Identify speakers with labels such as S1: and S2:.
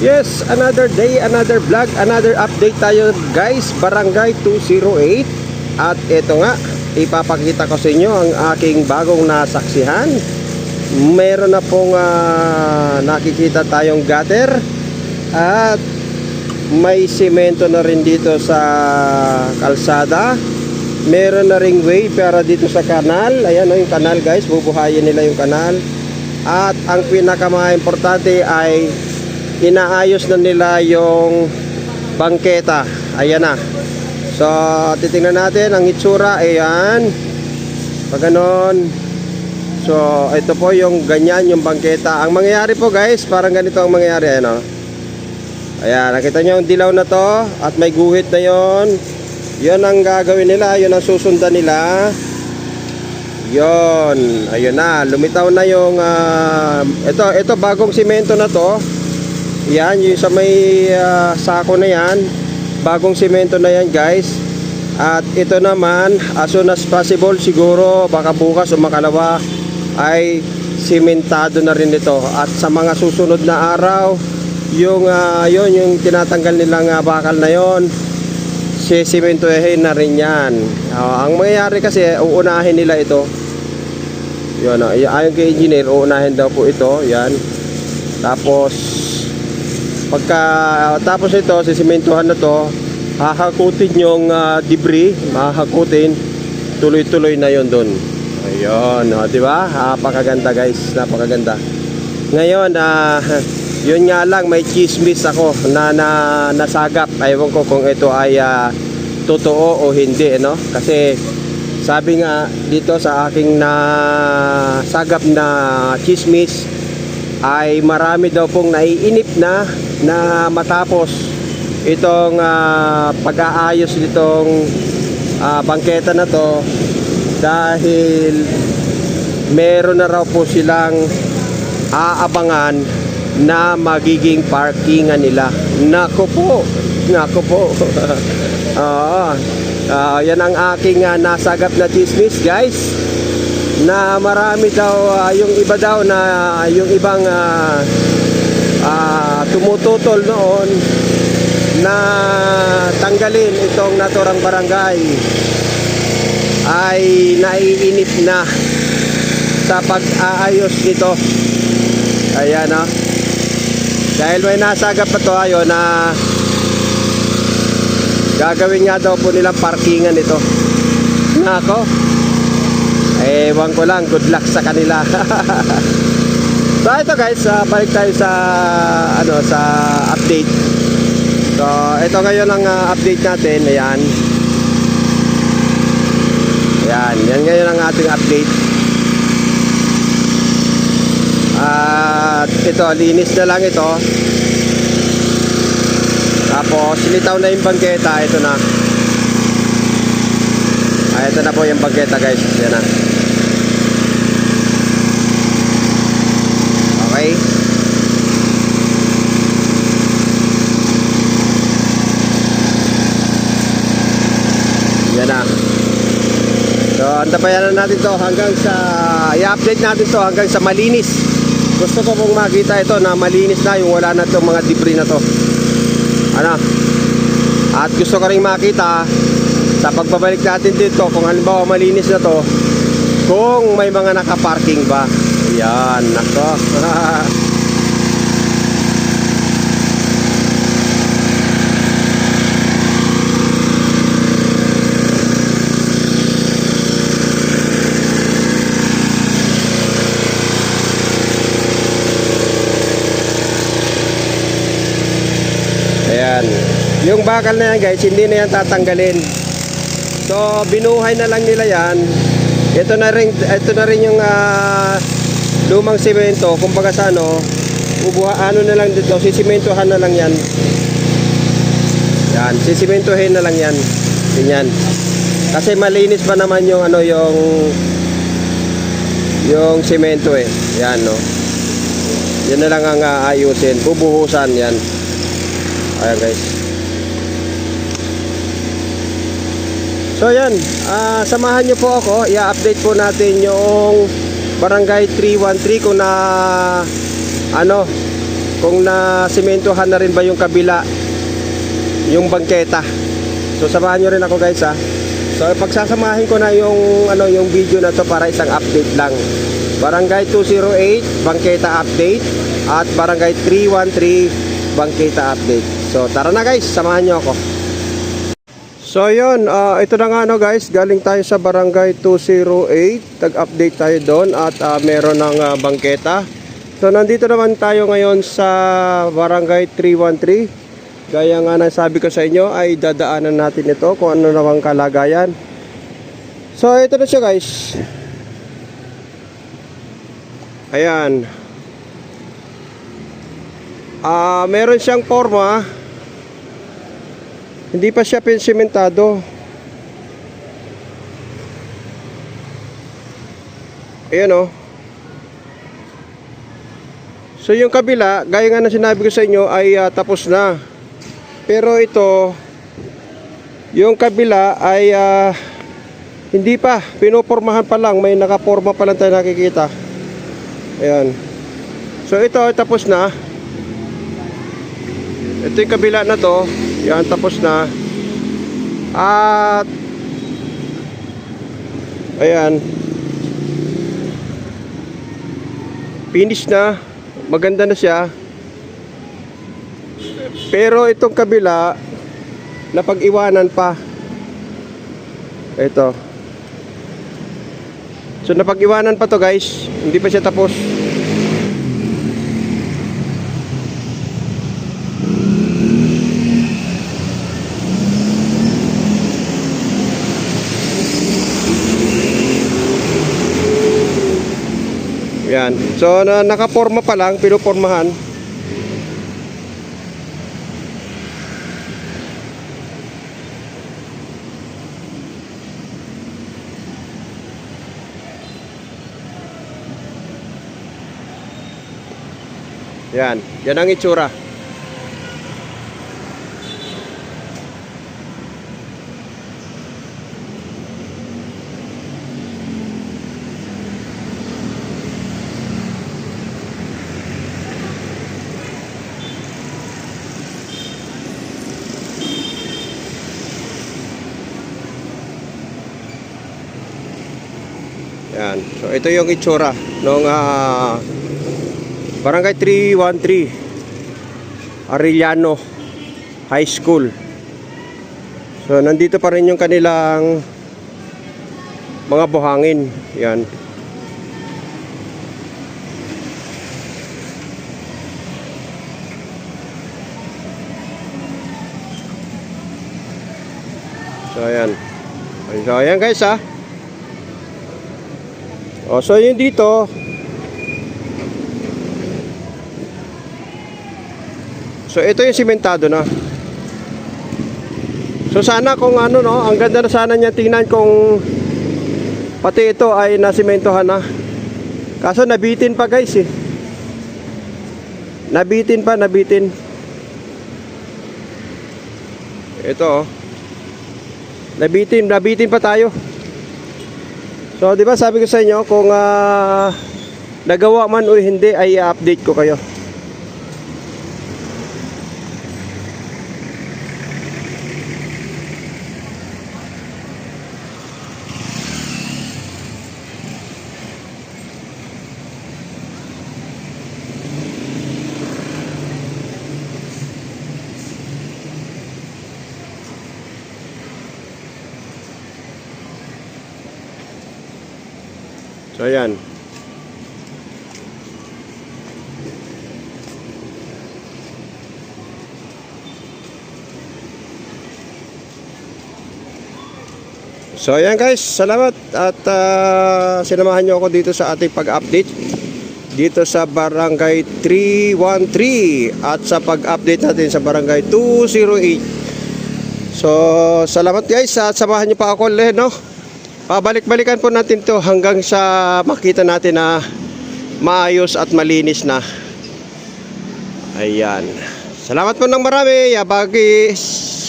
S1: Yes, another day, another vlog, another update tayo guys. Barangay 208. At ito nga, ipapakita ko sa inyo ang aking bagong nasaksihan. Meron na pong nakikita tayong gutter. At may semento na rin dito sa kalsada. Meron na ring way para dito sa kanal. Ayan o yung kanal guys, bubuhayin nila yung kanal. At ang pinaka-importante ay inaayos na nila yung bangketa. Ayan na. So titingnan natin ang itsura. Ayan. Pag ganon. So ito po yung ganyan yung bangketa. Ang mangyayari po guys, parang ganito ang mangyayari. Ayan o. Ayan, nakita nyo yung dilaw na to. At may guhit na yon. Yon ang gagawin nila. Yon ang susundan nila. Yon. Ayun na. Lumitaw na yung ito bagong simento na to. Yan, yung sa may sako na yan. Bagong semento na yan guys. At ito naman, as soon as possible, siguro baka bukas o makalawa ay simentado na rin ito. At sa mga susunod na araw, yung tinatanggal nilang bakal na yon, sisimentohin na rin yan. Ang mangyayari kasi, uunahin nila ito. Yun, ayon kay engineer, uunahin daw po ito. Yan. Tapos tapos ito, sisimentohan na to, hahakutin yung debris, mahahakutin, tuloy-tuloy na yon doon. Ayun, di ba? Napakaganda guys, napakaganda. Ngayon, yun nga lang, may chismis ako na nasagap. Ewan ko kung ito ay totoo o hindi, no? Kasi sabi nga dito sa aking nasagap na chismis ay marami daw pong naiinip na matapos itong pag-aayos nitong bangketa na to, dahil meron na raw po silang aabangan na magiging parkingan nila. Nako po, nako po. Yan ang aking nasagap na chismis guys, na marami daw yung iba daw na yung ibang tumututol noon na tanggalin itong naturang barangay ay naiinip na sa pag-aayos nito. Ayan na. Dahil may nasagap pa to ayon na gagawin nga daw po nilang parkingan ito. Nako, ewan ko lang, good luck sa kanila. So ito guys, balik tayo sa sa update. So ito ngayon ang update natin. Ayan. Ayan, yan ngayon ang ating update. At ito, linis na lang ito. Tapos silitaw na yung bangketa. Ito na. Ito na po yung bangketa guys. Yan na. Okay. Yan na. So antabayan natin to hanggang sa i-update natin to hanggang sa malinis. Gusto ko pong makita ito na malinis na, yung wala na itong mga debris na to. Ano? At gusto ko rin makita sa pagbabalik natin dito kung halimbawa malinis na to, kung may mga nakaparking ba. Yan, nako. Ayan. Yung bakal na yan guys, hindi na yan tatanggalin. So binuhay na lang nila yan. Ito na rin yung lumang semento. Kumbaga sa na lang dito, sisimentohan na lang yan. Yan, sisimentohin na lang yan. Ganyan. Kasi malinis pa naman yung yung semento eh. Yan no. Yan na lang ang ayusin, bubuhusan yan. Ayan guys. So yan, samahan nyo po ako. I-update po natin yung Barangay 313 kung kung nasimentohan na rin ba yung kabila, yung bangketa. So samahan nyo rin ako guys ha. So pagsasamahin ko na yung yung video na to para isang update lang. Barangay 208 bangketa update at Barangay 313 bangketa update. So tara na guys, samahan nyo ako. So yun, ito na nga guys, galing tayo sa Barangay 208, tag-update tayo doon at meron ng bangketa. So nandito naman tayo ngayon sa Barangay 313. Gaya nga na sabi ko sa inyo ay dadaanan natin ito kung ano namang kalagayan. So ito na siya guys. Ayan. Meron siyang forma. Hindi pa siya pinsimentado. Ayan o. So yung kabila, gaya nga na sinabi ko sa inyo ay tapos na. Pero ito, yung kabila ay hindi pa, pinopormahan pa lang. May nakaporma pa lang tayo nakikita. Ayan. So ito ay tapos na. Ito yung kabila na to. Yan, tapos na. At ayan, finish na. Maganda na siya. Pero itong kabila napag-iwanan pa. Ito. So napag-iwanan pa to guys. Hindi pa siya tapos. Yan. So nakaporma pa lang, pinopormahan. Yan. Yan ang itsura. Yan. So ito yung itsura ng Barangay 313 Arellano High School. So nandito pa rin yung kanilang mga buhangin. Yan. So ayan. So ayan guys ha. So yun dito. So ito yung simentado na. So sana kung ang ganda na sana niya tingnan kung pati ito ay nasimentohan na. Kaso nabitin pa guys eh. Nabitin. Ito oh. Nabitin pa tayo. So, di ba sabi ko sa inyo kung nagawa man o hindi ay i-update ko kayo. So ayan. So ayan guys, salamat at sinamahan nyo ako dito sa ating pag-update dito sa Barangay 313 at sa pag-update natin sa Barangay 208. So salamat guys at samahan nyo pa ako ulit, no? Pabalik-balikan po natin to hanggang sa makita natin na maayos at malinis na. Ayan. Salamat po ng marami, Yabagis.